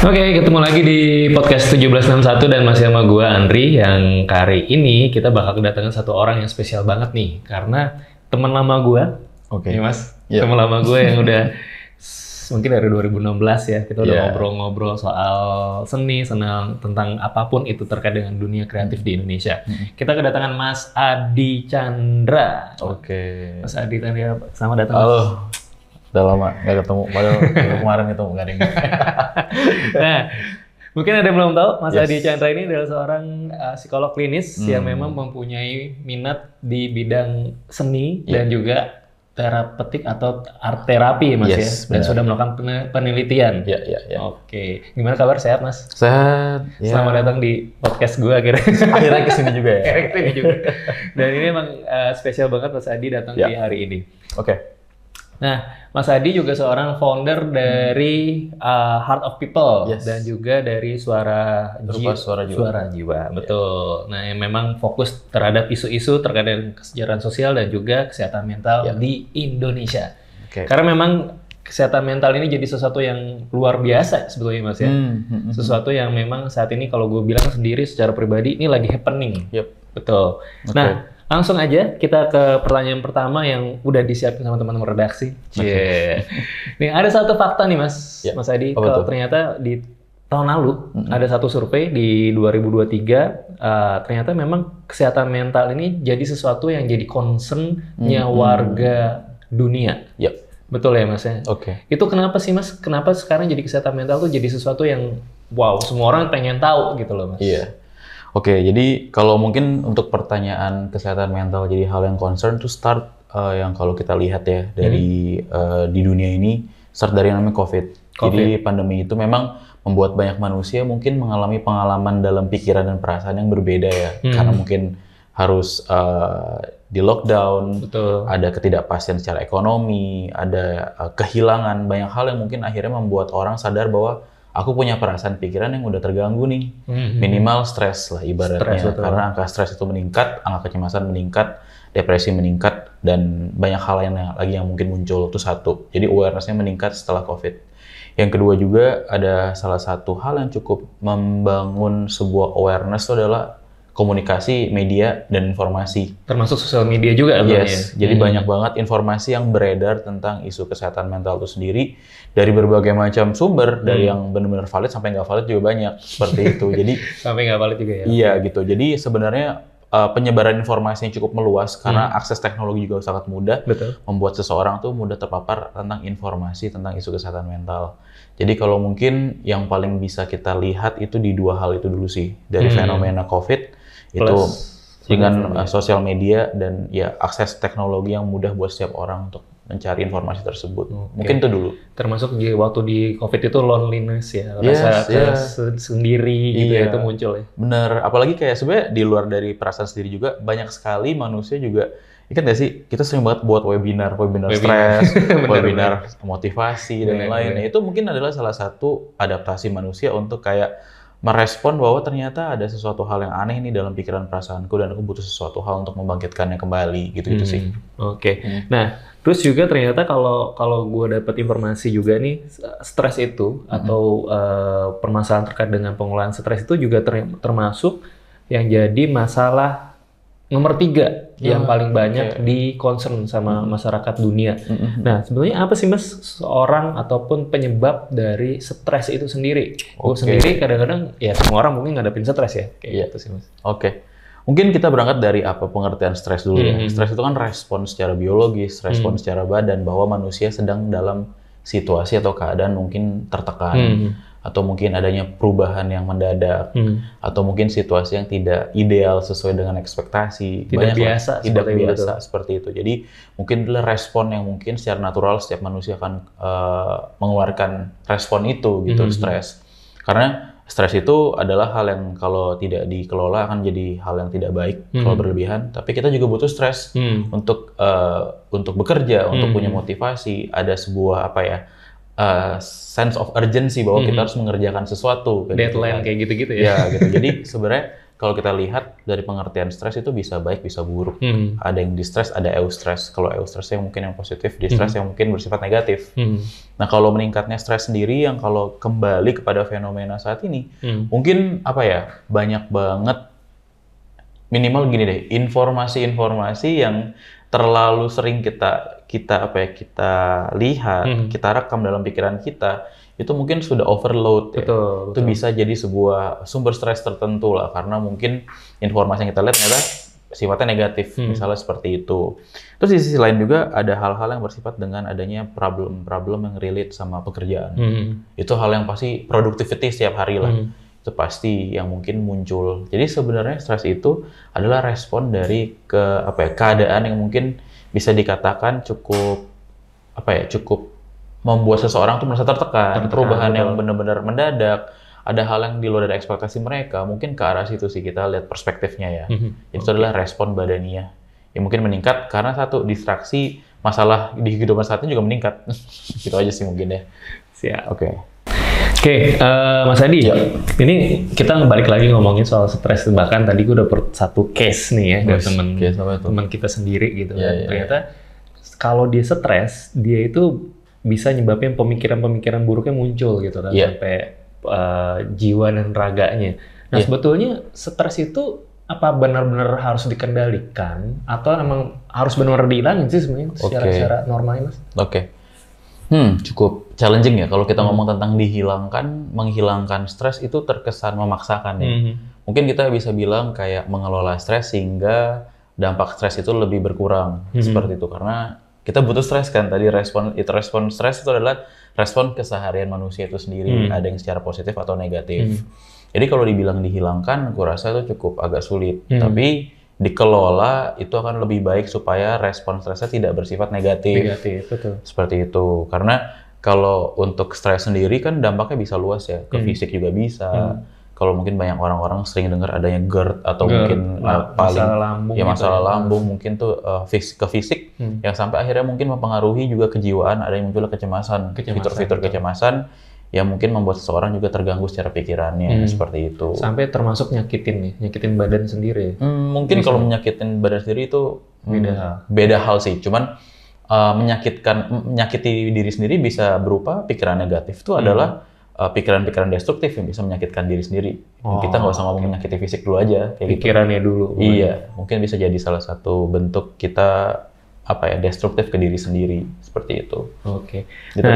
Oke, ketemu lagi di podcast 1761 dan masih sama gue Andri, yang kali ini kita bakal kedatangan satu orang yang spesial banget nih, karena teman lama gue. Oke. Ya mas, Iya. teman lama gue yang udah mungkin dari 2016 ya, kita udah Iya. ngobrol-ngobrol soal seni, senang tentang apapun itu terkait dengan dunia kreatif di Indonesia. Kita kedatangan Mas Adi Chandra. Oke. Mas Adi Chandra, selamat datang. Mas. Halo. Udah lama nggak ketemu. Padahal kemarin ketemu nggak ada yang. Nah, mungkin ada yang belum tahu, Mas Yes. Adi Chandra ini adalah seorang psikolog klinis yang memang mempunyai minat di bidang seni dan juga terapeutik atau art terapi, Mas Yes, ya, dan benar. sudah melakukan penelitian. Ya. Oke, gimana kabar? Sehat, Mas? Sehat. Ya. Selamat datang di podcast gue akhirnya. Akhirnya kesini juga ya. Akhirnya kesini juga. Dan ini emang spesial banget Mas Adi datang Ya. di hari ini. Oke. Nah, Mas Adi juga seorang founder dari Heart of People. Yes. Dan juga dari Suara Suara Jiwa. Suara Jiwa, betul. Nah, yang memang fokus terhadap isu-isu terkait dengan kesejahteraan sosial dan juga kesehatan mental di Indonesia. Oke. Karena memang kesehatan mental ini jadi sesuatu yang luar biasa sebetulnya, Mas ya. Sesuatu yang memang saat ini kalau gue bilang sendiri secara pribadi ini lagi happening. Yep. Betul. Oke. Nah, langsung aja kita ke pertanyaan pertama yang udah disiapin sama teman-teman redaksi. Cie. Nih ada satu fakta nih Mas, Ya. Mas Adi. Apa Kalau tuh? ternyata di tahun lalu ada satu survei di 2023, ternyata memang kesehatan mental ini jadi sesuatu yang jadi concern-nya warga dunia. Yep. Betul ya Mas ya? Oke. Itu kenapa sih Mas? Kenapa sekarang jadi kesehatan mental tuh jadi sesuatu yang wow, semua orang pengen tahu gitu loh Mas. Iya. Oke, jadi kalau mungkin untuk pertanyaan kesehatan mental jadi hal yang concern to start yang kalau kita lihat ya dari di dunia ini start dari yang namanya COVID. Jadi pandemi itu memang membuat banyak manusia mungkin mengalami pengalaman dalam pikiran dan perasaan yang berbeda ya. Karena mungkin harus di lockdown, Betul. ada ketidakpastian secara ekonomi, ada kehilangan banyak hal yang mungkin akhirnya membuat orang sadar bahwa aku punya perasaan pikiran yang udah terganggu nih. Minimal stres lah ibaratnya. Stres, betul. Karena angka stres itu meningkat, angka kecemasan meningkat, depresi meningkat, dan banyak hal yang lagi yang mungkin muncul. Itu satu. Jadi awareness-nya meningkat setelah COVID. Yang kedua juga ada salah satu hal yang cukup membangun sebuah awareness itu adalah komunikasi, media, dan informasi. Termasuk sosial media juga kan Yes, jadi banyak banget informasi yang beredar tentang isu kesehatan mental itu sendiri dari berbagai macam sumber, dari yang benar-benar valid sampai nggak valid juga banyak seperti itu. Jadi sampai nggak valid juga ya. iya gitu. Jadi sebenarnya penyebaran informasi yang cukup meluas karena akses teknologi juga sangat mudah, Betul. membuat seseorang tuh mudah terpapar tentang informasi tentang isu kesehatan mental. Jadi kalau mungkin yang paling bisa kita lihat itu di dua hal itu dulu sih, dari fenomena COVID itu dengan sosial media dan ya akses teknologi yang mudah buat setiap orang untuk mencari informasi tersebut. Mungkin itu dulu. Termasuk waktu di COVID itu loneliness ya, Yes, rasa sendiri gitu ya, Iya. itu muncul ya. Bener, apalagi kayak sebenarnya di luar dari perasaan sendiri juga banyak sekali manusia juga. Ingat nggak sih, kita sering banget buat webinar stres, webinar motivasi dan lain-lain. Nah, itu mungkin adalah salah satu adaptasi manusia untuk kayak merespon bahwa ternyata ada sesuatu hal yang aneh nih dalam pikiran perasaanku dan aku butuh sesuatu hal untuk membangkitkannya kembali gitu-gitu sih. Oke. Nah, terus juga ternyata kalau gue dapat informasi juga nih, stres itu atau permasalahan terkait dengan pengelolaan stres itu juga termasuk yang jadi masalah nomor 3 yang paling banyak di concern sama masyarakat dunia. Nah, sebenarnya apa sih Mas seorang ataupun penyebab dari stres itu sendiri? Gue sendiri kadang-kadang ya semua orang mungkin ngadepin stres ya, kayak gitu sih Mas. Oke. Mungkin kita berangkat dari apa pengertian stres dulu ya. Stres itu kan respon secara biologis, respon secara badan bahwa manusia sedang dalam situasi atau keadaan mungkin tertekan. Atau mungkin adanya perubahan yang mendadak, atau mungkin situasi yang tidak ideal sesuai dengan ekspektasi. Tidak biasa seperti itu. Jadi mungkin adalah respon yang mungkin secara natural setiap manusia akan mengeluarkan respon itu gitu, stres. Karena stres itu adalah hal yang kalau tidak dikelola akan jadi hal yang tidak baik kalau berlebihan. Tapi kita juga butuh stres untuk bekerja, untuk punya motivasi. Ada sebuah sense of urgency bahwa kita harus mengerjakan sesuatu. Deadline kayak gitu-gitu ya. Ya gitu. Jadi sebenarnya kalau kita lihat dari pengertian stres itu bisa baik, bisa buruk. Ada yang distress, ada eustress. Kalau eustress yang mungkin yang positif, distress yang mungkin bersifat negatif. Nah, kalau meningkatnya stres sendiri yang kalau kembali kepada fenomena saat ini, mungkin apa ya, banyak banget, minimal gini deh, informasi-informasi yang terlalu sering kita lihat, kita rekam dalam pikiran kita, itu mungkin sudah overload ya. Betul. Itu bisa jadi sebuah sumber stres tertentu lah, karena mungkin informasi yang kita lihat ternyata sifatnya negatif, misalnya seperti itu. Terus di sisi lain juga ada hal-hal yang bersifat dengan adanya problem-problem yang relate sama pekerjaan. Itu hal yang pasti productivity setiap hari lah. Itu pasti yang mungkin muncul. Jadi sebenarnya stres itu adalah respon dari keadaan yang mungkin bisa dikatakan cukup membuat seseorang tuh merasa tertekan, perubahan yang benar-benar mendadak, ada hal yang di luar dari ekspektasi mereka, mungkin ke arah situ sih kita lihat perspektifnya ya. Itu adalah respon badania yang mungkin meningkat karena satu, distraksi, masalah di kehidupan saat ini juga meningkat. Gitu aja sih mungkin ya. Siap. Oke, Mas Adi, ini kita balik lagi ngomongin soal stres. Bahkan tadi gue udah satu case nih ya dari teman kita sendiri gitu. Ternyata kalau dia stres, dia itu bisa nyebabin pemikiran-pemikiran buruknya muncul gitu kan, sampai jiwa dan raganya. Nah sebetulnya stres itu apa benar-benar harus dikendalikan atau emang harus benar-benar dihilangin sih sebenarnya secara normalnya, Mas? Cukup challenging ya kalau kita ngomong tentang menghilangkan stres itu terkesan memaksakan ya. Mungkin kita bisa bilang kayak mengelola stres sehingga dampak stres itu lebih berkurang seperti itu, karena kita butuh stres kan, tadi respon stres itu adalah respon keseharian manusia itu sendiri, ada yang secara positif atau negatif. Jadi kalau dibilang dihilangkan, aku rasa itu cukup agak sulit, tapi dikelola itu akan lebih baik supaya respon stresnya tidak bersifat negatif. Betul. Seperti itu, karena kalau untuk stres sendiri kan dampaknya bisa luas ya, ke fisik juga bisa. Kalau mungkin banyak orang-orang sering dengar adanya GERD atau mungkin masalah lambung mungkin tuh ke fisik yang sampai akhirnya mungkin mempengaruhi juga kejiwaan, ada yang muncul kecemasan. Fitur-fitur kecemasan yang mungkin membuat seseorang juga terganggu secara pikirannya seperti itu. Sampai termasuk nyakitin badan sendiri. Mungkin kalau menyakitin badan sendiri itu beda hal sih. Cuman menyakiti diri sendiri bisa berupa pikiran negatif itu adalah pikiran-pikiran destruktif yang bisa menyakitkan diri sendiri. Kita nggak usah ngomong menyakiti fisik dulu aja. Pikirannya dulu. Iya, mungkin bisa jadi salah satu bentuk kita destruktif ke diri sendiri seperti itu. Gitu.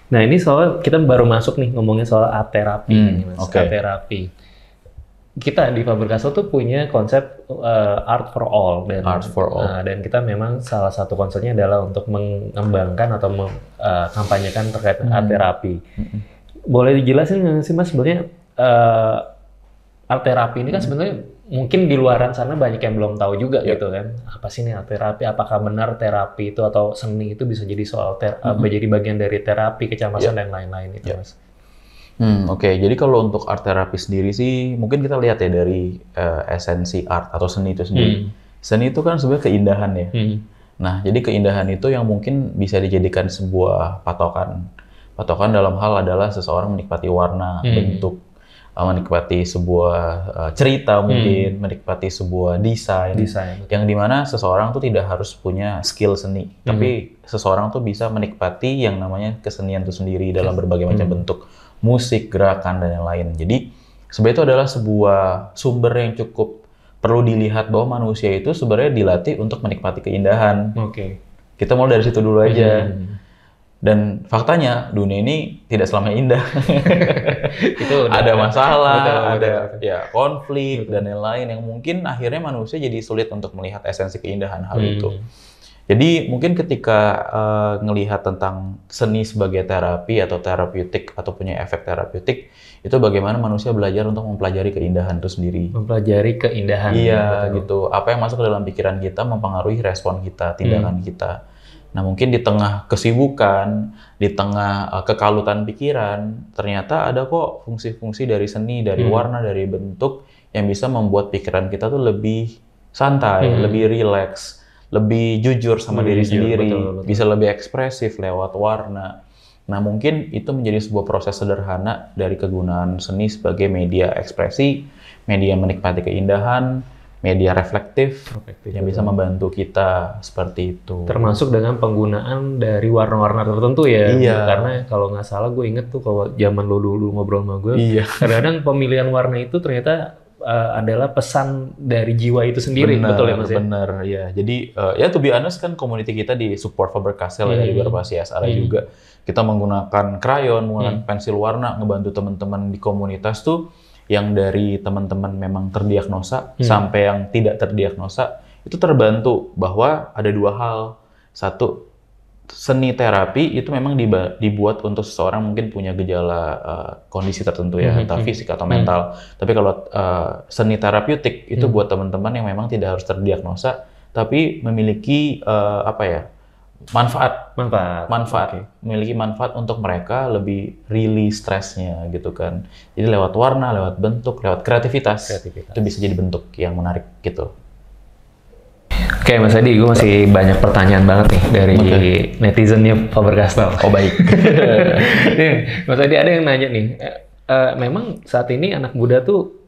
Nah ini soal kita baru masuk nih ngomongin soal art terapi, Mas. Art terapi. Kita di Faber Castell tuh punya konsep art for all dan kita memang salah satu konsepnya adalah untuk mengembangkan atau mengkampanyekan terkait art terapi. Boleh dijelasin nggak sih Mas sebenarnya art terapi ini kan sebenarnya mungkin di luaran sana banyak yang belum tahu juga gitu kan. Apa sih ini art terapi? Apakah benar terapi itu atau seni itu bisa jadi jadi bagian dari terapi, kecemasan dan lain-lain itu Mas? Jadi kalau untuk art terapi sendiri sih mungkin kita lihat ya dari esensi art atau seni itu sendiri. Seni itu kan sebenarnya keindahan ya. Nah, jadi keindahan itu yang mungkin bisa dijadikan sebuah patokan. Patokan dalam hal adalah seseorang menikmati warna, bentuk, menikmati sebuah cerita mungkin, menikmati sebuah desain. Yang dimana seseorang tuh tidak harus punya skill seni, tapi seseorang tuh bisa menikmati yang namanya kesenian itu sendiri dalam berbagai macam bentuk, musik, gerakan, dan lain-lain. Jadi sebenarnya itu adalah sebuah sumber yang cukup perlu dilihat bahwa manusia itu sebenarnya dilatih untuk menikmati keindahan. Kita mulai dari situ dulu aja. Dan faktanya dunia ini tidak selamanya indah. Itu ada masalah, ada konflik dan lain-lain yang mungkin akhirnya manusia jadi sulit untuk melihat esensi keindahan hal itu. Jadi mungkin ketika ngelihat tentang seni sebagai terapi atau terapeutik atau punya efek terapeutik, itu bagaimana manusia belajar untuk mempelajari keindahan itu sendiri. Mempelajari keindahan. Iya, gitu. Apa yang masuk ke dalam pikiran kita mempengaruhi respon kita, tindakan kita. Nah, mungkin di tengah kesibukan, di tengah kekalutan pikiran, ternyata ada kok fungsi-fungsi dari seni, dari warna, dari bentuk yang bisa membuat pikiran kita tuh lebih santai, lebih rileks, lebih jujur sama diri sendiri, betul. Bisa lebih ekspresif lewat warna. Nah, mungkin itu menjadi sebuah proses sederhana dari kegunaan seni sebagai media ekspresi, media menikmati keindahan, media reflektif yang bisa membantu kita seperti itu. Termasuk dengan penggunaan dari warna-warna tertentu ya. Iya. Karena kalau nggak salah gue inget tuh kalau zaman lo dulu ngobrol sama gue, kadang-kadang pemilihan warna itu ternyata adalah pesan dari jiwa itu sendiri. Bener, betul ya Mas ya? Bener, ya. Jadi ya to be honest kan community kita di support Faber-Castell ya, di beberapa CSR juga. Kita menggunakan krayon, menggunakan pensil warna, ngebantu teman-teman di komunitas tuh yang dari teman-teman memang terdiagnosa sampai yang tidak terdiagnosa, itu terbantu bahwa ada dua hal. Satu, seni terapi itu memang dibuat untuk seseorang mungkin punya gejala kondisi tertentu ya, entah fisik atau mental. Tapi kalau seni terapeutik itu buat teman-teman yang memang tidak harus terdiagnosa, tapi memiliki manfaat. Okay. Memiliki manfaat untuk mereka lebih release stresnya gitu kan. Jadi lewat warna, lewat bentuk, lewat kreativitas. Itu bisa jadi bentuk yang menarik gitu. Oke, Mas Adi, gue masih banyak pertanyaan banget nih dari netizennya Faber-Castell. Oh baik. Mas Adi, ada yang nanya nih, memang saat ini anak muda tuh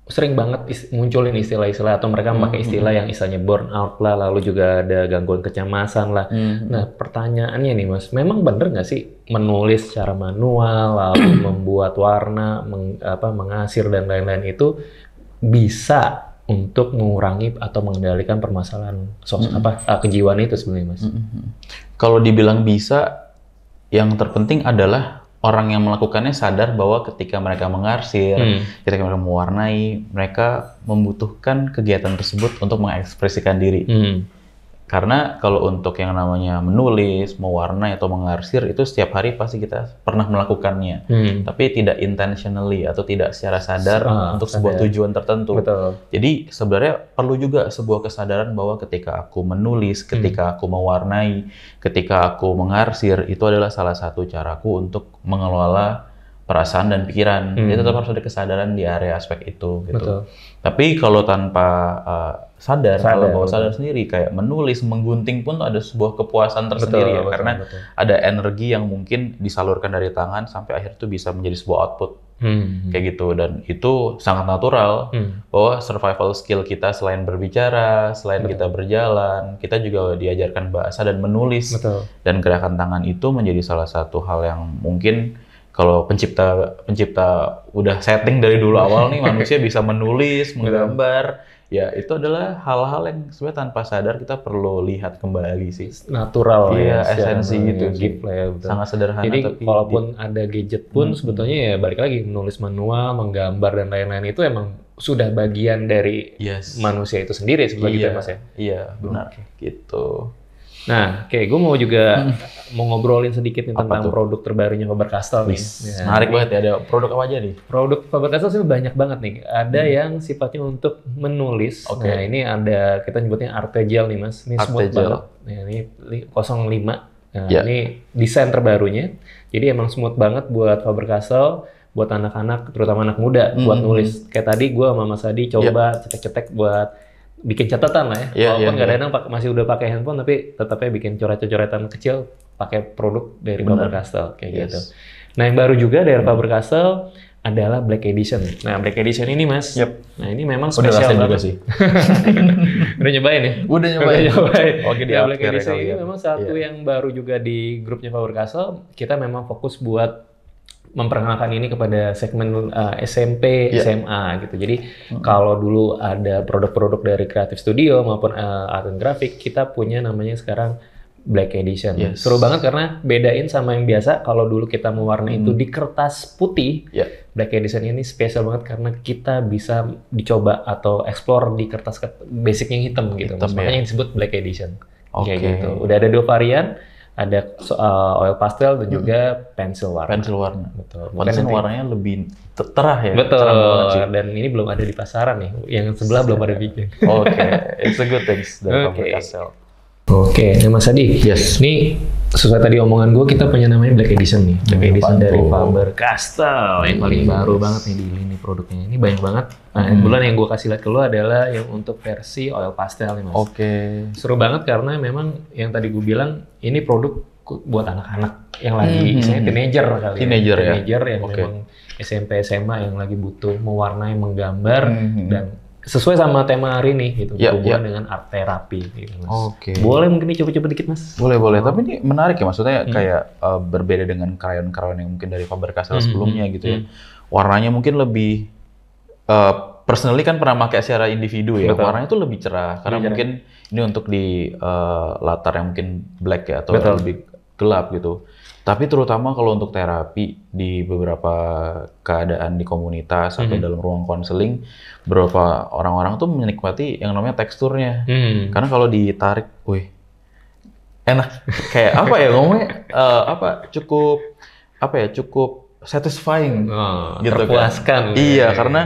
sering banget munculin istilah-istilah atau mereka memakai istilah yang istilahnya burnout lah, lalu juga ada gangguan kecemasan lah. Nah, pertanyaannya nih Mas, memang bener nggak sih menulis secara manual, lalu membuat warna, mengasir dan lain-lain itu bisa untuk mengurangi atau mengendalikan permasalahan kejiwaan itu sebenarnya Mas? Kalau dibilang bisa, yang terpenting adalah orang yang melakukannya sadar bahwa ketika mereka mengarsir, ketika mereka mewarnai, mereka membutuhkan kegiatan tersebut untuk mengekspresikan diri. Karena kalau untuk yang namanya menulis, mewarnai atau mengarsir itu setiap hari pasti kita pernah melakukannya, tapi tidak intentionally atau tidak secara sadar untuk sebuah tujuan tertentu. Betul. Jadi sebenarnya perlu juga sebuah kesadaran bahwa ketika aku menulis, ketika aku mewarnai, ketika aku mengarsir, itu adalah salah satu caraku untuk mengelola perasaan dan pikiran. Jadi tetap harus ada kesadaran di area aspek itu gitu. Betul. Tapi kalau tanpa kalau bawa sadar sendiri kayak menulis, menggunting pun ada sebuah kepuasan tersendiri karena ada energi yang mungkin disalurkan dari tangan sampai akhir itu bisa menjadi sebuah output. Kayak gitu, dan itu sangat natural bahwa survival skill kita selain berbicara, selain kita berjalan, kita juga diajarkan bahasa dan menulis. Dan gerakan tangan itu menjadi salah satu hal yang mungkin kalau pencipta udah setting dari dulu awal nih manusia bisa menulis, menggambar, ya itu adalah hal-hal yang sebenarnya tanpa sadar kita perlu lihat kembali sih. Natural ya, esensi gitu sih. Ya, sangat sederhana. Jadi tapi walaupun ada gadget pun sebetulnya ya balik lagi menulis manual, menggambar dan lain-lain itu emang sudah bagian dari manusia itu sendiri sebenarnya Mas ya. Iya, benar gitu. Nah, gue mau juga mau ngobrolin sedikit nih tentang produk terbarunya Faber-Castell nih. Menarik banget ya, ada produk apa aja nih? Produk Faber-Castell sih banyak banget nih. Ada yang sifatnya untuk menulis. Nah, ini ada kita nyebutnya Arte Gel nih Mas. Ini smooth banget. Nah, ini 05. Nah, ini desain terbarunya. Jadi emang smooth banget buat Faber-Castell, buat anak-anak, terutama anak muda, buat nulis. Kayak tadi gue sama Mas Adi coba cetek-cetek buat bikin catatan lah ya. Walaupun kadang-kadang masih udah pakai handphone, tapi tetapnya bikin coret-coretan kecil pakai produk dari Faber-Castell kayak gitu. Nah, yang baru juga dari Faber-Castell adalah Black Edition. Nah, Black Edition ini Mas, nah ini memang spesial banget. Juga sih. Udah nyobain ya? Udah nyobain. Oke, Black Edition ini memang satu yang baru juga di grupnya Faber-Castell. Kita memang fokus buat memperkenalkan ini kepada segmen SMP, SMA gitu. Jadi kalau dulu ada produk-produk dari Creative Studio maupun Art and Graphic, kita punya namanya sekarang Black Edition. Seru banget karena bedain sama yang biasa. Kalau dulu kita mewarnai itu di kertas putih, Black Edition ini spesial banget karena kita bisa dicoba atau explore di kertas basic yang hitam gitu. Makanya yang disebut Black Edition. Kayak gitu. Udah ada 2 varian. Ada oil pastel dan juga pensil warna. Betul. Pensil warnanya lebih terah ya. Betul. Dan ini belum ada di pasaran nih. Yang sebelah belum ada bikin. It's a good thing dari Faber-Castell. Nah Mas Adi, ini sesuai tadi omongan gue, kita punya namanya Black Edition nih. Black Edition dari Faber-Castell yang paling baru banget nih di lini produknya. Ini banyak banget. Nah, kebetulan yang gue kasih lihat ke lo adalah yang untuk versi oil pastel nih Mas. Seru banget karena memang yang tadi gue bilang ini produk buat anak-anak yang lagi misalnya teenager kali Teenager ya? Teenager yang Oke. memang SMP SMA yang lagi butuh mewarnai, menggambar dan sesuai sama tema hari ini gitu, berhubungan dengan art terapi gitu, Mas. Oke. Boleh mungkin dicoba-coba dikit, Mas? Boleh. Tapi ini menarik ya, maksudnya kayak berbeda dengan krayon-krayon yang mungkin dari Faber-Castell sebelumnya gitu ya. Warnanya mungkin lebih, personally kan pernah pakai secara individu ya. Betul. Warnanya tuh lebih cerah karena mungkin ini untuk di latar yang mungkin black ya atau lebih gelap gitu. Tapi terutama kalau untuk terapi di beberapa keadaan di komunitas atau dalam ruang konseling, beberapa orang-orang tuh menikmati yang namanya teksturnya. Karena kalau ditarik, wih, enak. Kayak apa ya ngomongnya? Cukup satisfying gitu terpuaskan. kan. Iya, karena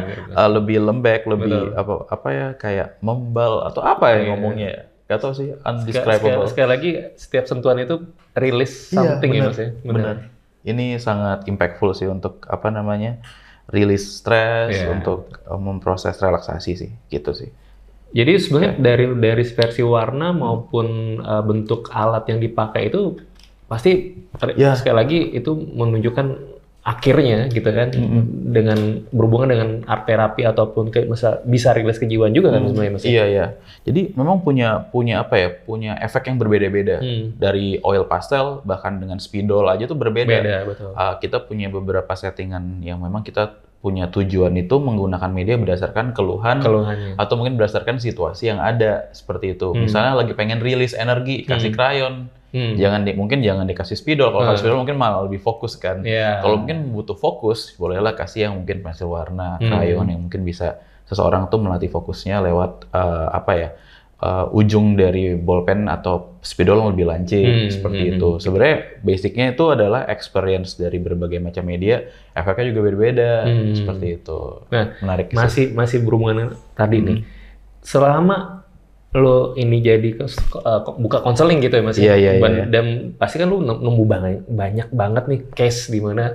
lebih lembek, lebih kayak membal atau apa ya ngomongnya. Gak tau sih, undescribable. Sekali lagi, setiap sentuhan itu rilis something ya, Mas ya. Benar. Ini sangat impactful sih untuk rilis stres, untuk memproses relaksasi sih, gitu sih. Jadi sebenarnya dari versi warna maupun bentuk alat yang dipakai itu pasti sekali lagi itu menunjukkan akhirnya gitu kan dengan berhubungan dengan art terapi ataupun bisa rilis kejiwaan juga kan sebenarnya, Mas. Iya. Jadi memang punya efek yang berbeda-beda. Dari oil pastel bahkan dengan spidol aja tuh berbeda. Betul. Kita punya beberapa settingan yang memang kita punya tujuan itu menggunakan media berdasarkan keluhannya atau mungkin berdasarkan situasi yang ada seperti itu. Misalnya lagi pengen rilis energi, kasih krayon. Mungkin jangan dikasih spidol. Kalau kasih spidol mungkin malah lebih fokus kan. Kalau mungkin butuh fokus, bolehlah kasih yang mungkin pensil warna, krayon yang mungkin bisa seseorang tuh melatih fokusnya lewat ujung dari bolpen atau spidol yang lebih lancip seperti itu. Sebenarnya basicnya itu adalah experience dari berbagai macam media, efeknya juga beda-beda seperti itu. Nah, menarik. Masih berhubungan tadi nih. Selama lo ini jadi buka konseling gitu ya, Mas. Iya. Dan pasti kan lo nemu banyak banget nih case di mana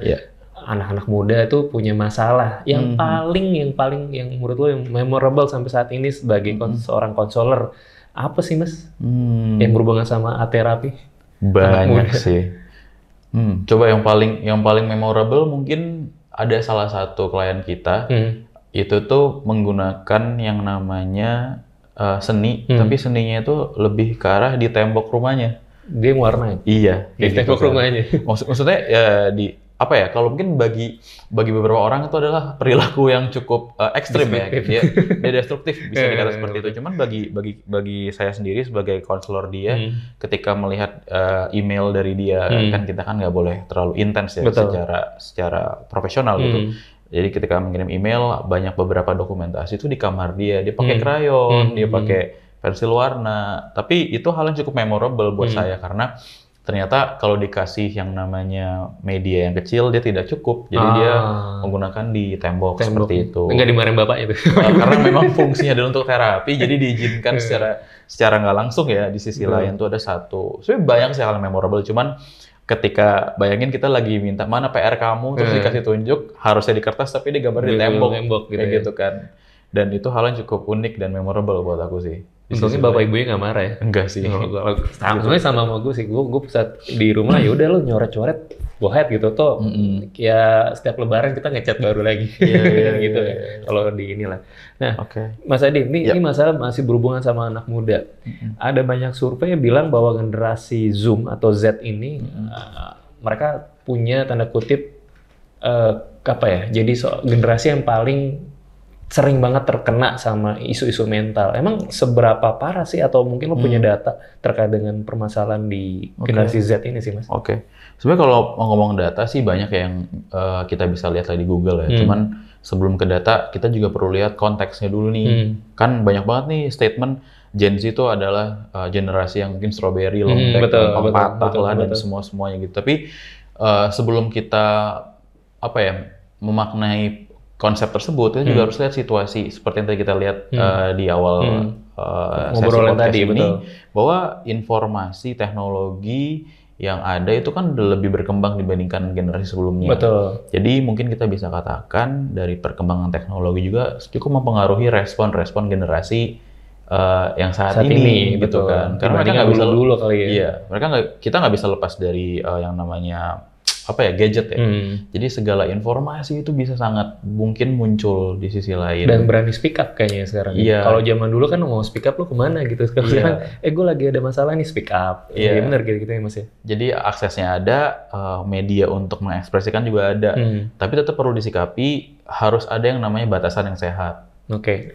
anak-anak muda itu punya masalah yang menurut lo yang memorable sampai saat ini sebagai seorang konselor apa sih, Mas? Yang berhubungan sama art terapi? Banyak sih. Coba yang paling memorable mungkin ada salah satu klien kita itu tuh menggunakan yang namanya seni, tapi seninya itu lebih ke arah di tembok rumahnya. Dia warnain? Iya. Di tembok rumahnya? Maksudnya kalau mungkin bagi beberapa orang itu adalah perilaku yang cukup ekstrim ya. Dia destruktif bisa dikata seperti itu. Cuman bagi saya sendiri sebagai konselor dia, ketika melihat email dari dia, kan kita kan nggak boleh terlalu intens ya secara profesional gitu. Jadi ketika mengirim email, banyak beberapa dokumentasi itu di kamar dia pakai krayon, dia pakai pensil warna. Tapi itu hal yang cukup memorable buat saya karena ternyata kalau dikasih yang namanya media yang kecil dia tidak cukup, jadi dia menggunakan di tembok seperti itu. Enggak dimarahin bapak itu? Karena memang fungsinya adalah untuk terapi, jadi diizinkan secara nggak langsung ya. Di sisi lain tuh ada satu. Sebenarnya banyak sih hal yang memorable, cuman ketika bayangin kita lagi minta mana PR kamu, terus dikasih tunjuk harusnya di kertas tapi digambar di tembok gitu, gitu kan. Dan itu hal yang cukup unik dan memorable buat aku sih. Untungnya bapak ibunya nggak marah ya? Enggak sih. Sama gue sih, gue saat di rumah ya udah lo nyoret-coret, go ahead gitu tuh. Ya setiap lebaran kita ngecat baru lagi, gitu ya. Kalau di inilah. Nah, Mas Adi, ini masalah masih berhubungan sama anak muda. Ada banyak survei yang bilang bahwa generasi Zoom atau Z ini mereka punya tanda kutip jadi generasi yang paling sering banget terkena sama isu-isu mental. Emang seberapa parah sih, atau mungkin lo punya data terkait dengan permasalahan di generasi Z ini sih, Mas? Sebenarnya kalau ngomong data sih banyak yang kita bisa lihat di Google ya. Cuman sebelum ke data, kita juga perlu lihat konteksnya dulu nih. Kan banyak banget nih statement Gen Z itu adalah generasi yang mungkin strawberry, lembek, patah lah, dan semua-semuanya gitu. Tapi sebelum kita memaknai konsep tersebut, kita juga harus lihat situasi seperti yang tadi kita lihat di awal sesi podcast ini, bahwa informasi teknologi yang ada itu kan lebih berkembang dibandingkan generasi sebelumnya. Jadi mungkin kita bisa katakan dari perkembangan teknologi juga cukup mempengaruhi respon-respon generasi yang saat ini gitu betul. kan. Karena mereka nggak bisa dulu kali ya. Iya, kita nggak bisa lepas dari yang namanya gadget ya. Jadi segala informasi itu bisa sangat mungkin muncul di sisi lain. Dan berani speak up kayaknya sekarang. Iya. Kalau zaman dulu kan mau speak up lu kemana gitu. Sekarang gue lagi ada masalah nih, speak up. Iya benar gitu ya Mas ya. Jadi aksesnya ada, media untuk mengekspresikan juga ada. Tapi tetap perlu disikapi, harus ada yang namanya batasan yang sehat. Oke.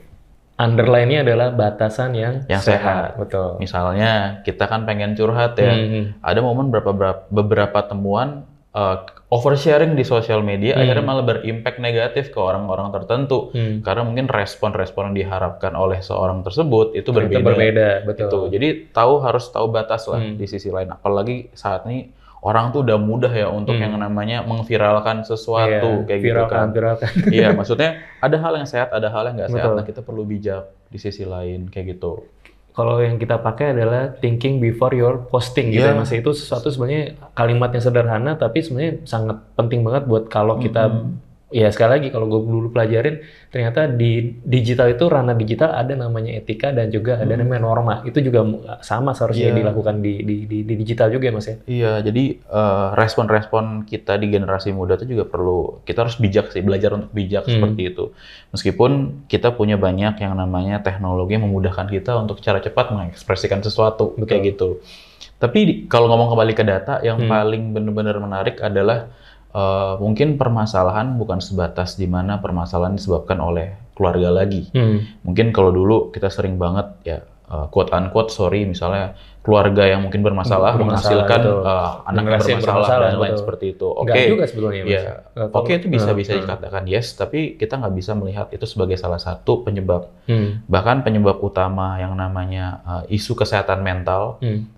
Underline-nya adalah batasan yang sehat. Betul. Misalnya kita kan pengen curhat ya. Ada momen beberapa temuan oversharing di sosial media akhirnya malah berimpact negatif ke orang-orang tertentu karena mungkin respon-respon yang diharapkan oleh seorang tersebut itu berbeda. Betul. Jadi harus tahu batas lah di sisi lain. Apalagi saat ini orang tuh udah mudah ya untuk yang namanya mengviralkan sesuatu kayak gitu kan. Iya, maksudnya ada hal yang sehat, ada hal yang nggak sehat. Nah, kita perlu bijak di sisi lain kayak gitu. Kalau yang kita pakai adalah thinking before your posting gitu ya Mas. Itu sesuatu sebenarnya kalimatnya sederhana tapi sebenarnya sangat penting banget buat kalau kita ya sekali lagi kalau gue dulu pelajarin ternyata di digital itu ranah digital ada namanya etika dan juga ada namanya norma. Itu juga sama seharusnya dilakukan di digital juga ya Mas ya. Iya, jadi respon-respon kita di generasi muda itu juga perlu kita harus bijak sih, belajar untuk bijak seperti itu. Meskipun kita punya banyak yang namanya teknologi yang memudahkan kita untuk cara cepat mengekspresikan sesuatu kayak gitu. Tapi kalau ngomong kembali ke data, yang paling benar-benar menarik adalah mungkin permasalahan bukan sebatas di mana permasalahan disebabkan oleh keluarga lagi. Mungkin kalau dulu kita sering banget ya quote unquote misalnya keluarga yang mungkin bermasalah menghasilkan anak yang bermasalah dan lain seperti itu. Oke, juga sebetulnya Mas. Ya, oke itu bisa dikatakan yes, tapi kita nggak bisa melihat itu sebagai salah satu penyebab. Bahkan penyebab utama yang namanya isu kesehatan mental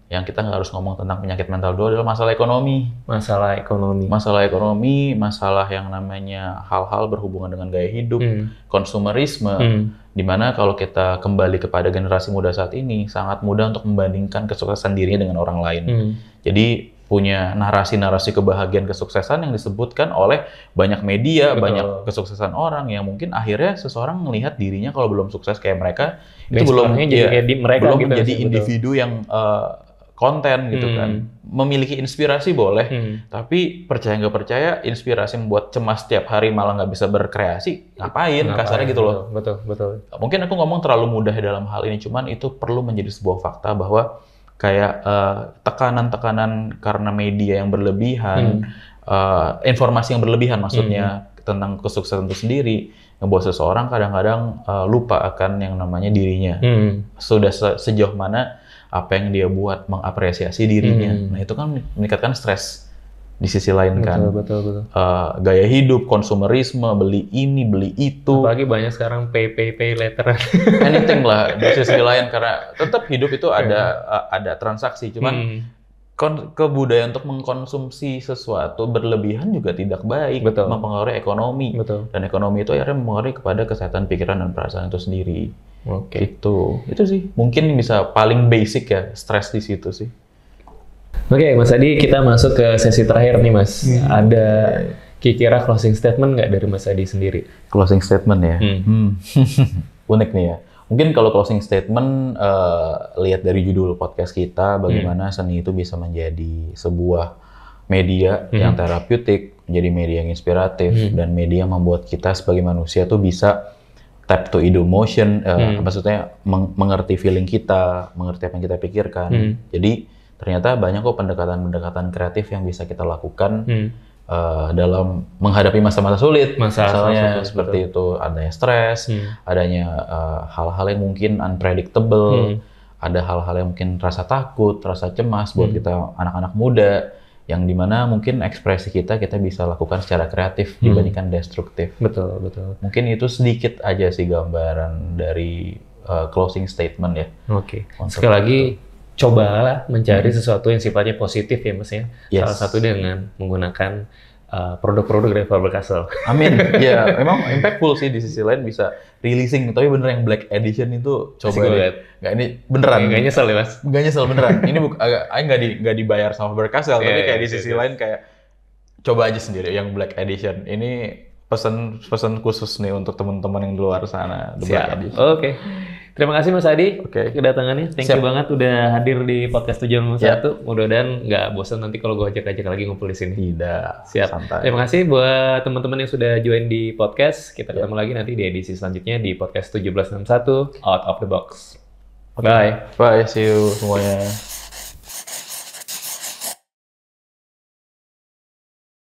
yang kita nggak harus ngomong tentang penyakit mental dulu adalah masalah ekonomi. Masalah ekonomi, masalah yang namanya hal-hal berhubungan dengan gaya hidup, konsumerisme, di mana kalau kita kembali kepada generasi muda saat ini, sangat mudah untuk membandingkan kesuksesan dirinya dengan orang lain. Jadi punya narasi-narasi kebahagiaan kesuksesan yang disebutkan oleh banyak media, banyak kesuksesan orang yang mungkin akhirnya seseorang melihat dirinya kalau belum sukses kayak mereka, itu belum menjadi individu yang konten gitu kan. Memiliki inspirasi boleh, tapi percaya nggak percaya inspirasi membuat cemas setiap hari malah nggak bisa berkreasi, ngapain kasarnya gitu loh. Betul. Mungkin aku ngomong terlalu mudah dalam hal ini, cuman itu perlu menjadi sebuah fakta bahwa kayak tekanan-tekanan karena media yang berlebihan, informasi yang berlebihan maksudnya tentang kesuksesan itu sendiri, ngebuat seseorang kadang-kadang lupa akan yang namanya dirinya. Sudah sejauh mana apa yang dia buat mengapresiasi dirinya. Nah itu kan meningkatkan stres di sisi lain kan. Betul. Gaya hidup, konsumerisme, beli ini, beli itu. Apalagi banyak sekarang pay later. Anything lah di sisi lain karena tetap hidup itu ada transaksi. Cuman kebudayaan untuk mengkonsumsi sesuatu berlebihan juga tidak baik. Mempengaruhi ekonomi. Dan ekonomi itu akhirnya mempengaruhi kepada kesehatan pikiran dan perasaan itu sendiri. Itu sih mungkin bisa paling basic ya, stres di situ sih. Oke, Mas Adi, kita masuk ke sesi terakhir nih Mas. Ada kira-kira closing statement nggak dari Mas Adi sendiri? Closing statement ya? Unik nih ya. Mungkin kalau closing statement, lihat dari judul podcast kita, bagaimana seni itu bisa menjadi sebuah media yang terapeutik, menjadi media yang inspiratif, dan media yang membuat kita sebagai manusia tuh bisa tap to emotion, maksudnya mengerti feeling kita, mengerti apa yang kita pikirkan. Jadi ternyata banyak kok pendekatan-pendekatan kreatif yang bisa kita lakukan dalam menghadapi masa-masa sulit. Misalnya seperti itu, adanya stres, adanya hal-hal yang mungkin unpredictable, ada hal-hal yang mungkin rasa takut, rasa cemas buat kita anak-anak muda, yang dimana mungkin ekspresi kita bisa lakukan secara kreatif dibandingkan destruktif. Betul. Mungkin itu sedikit aja sih gambaran dari closing statement ya. Oke. Sekali lagi, cobalah mencari sesuatu yang sifatnya positif ya Mas ya. Salah satu dengan menggunakan produk-produk dari Faber-Castell. Amin. Ya, memang impactful sih di sisi lain bisa releasing, tapi bener yang Black Edition itu coba deh. Nggak, ini beneran. Nggak nyesel ya Mas? Nggak nyesel beneran. Ini nggak dibayar sama Faber-Castell, tapi kayak di sisi lain kayak coba aja sendiri yang Black Edition. Ini pesan khusus nih untuk teman-teman yang di luar sana. Siap. Oke. Terima kasih Mas Adi Oke. kedatangannya. Thank you banget udah hadir di podcast 761. Mudah-mudahan nggak bosan nanti kalau gue ajak-ajak lagi ngumpul di sini. Tidak. Siap. Santai. Terima kasih buat teman-teman yang sudah join di podcast. Kita ketemu lagi nanti di edisi selanjutnya di podcast 1761 Out of the Box. Bye. Bye, see you semuanya.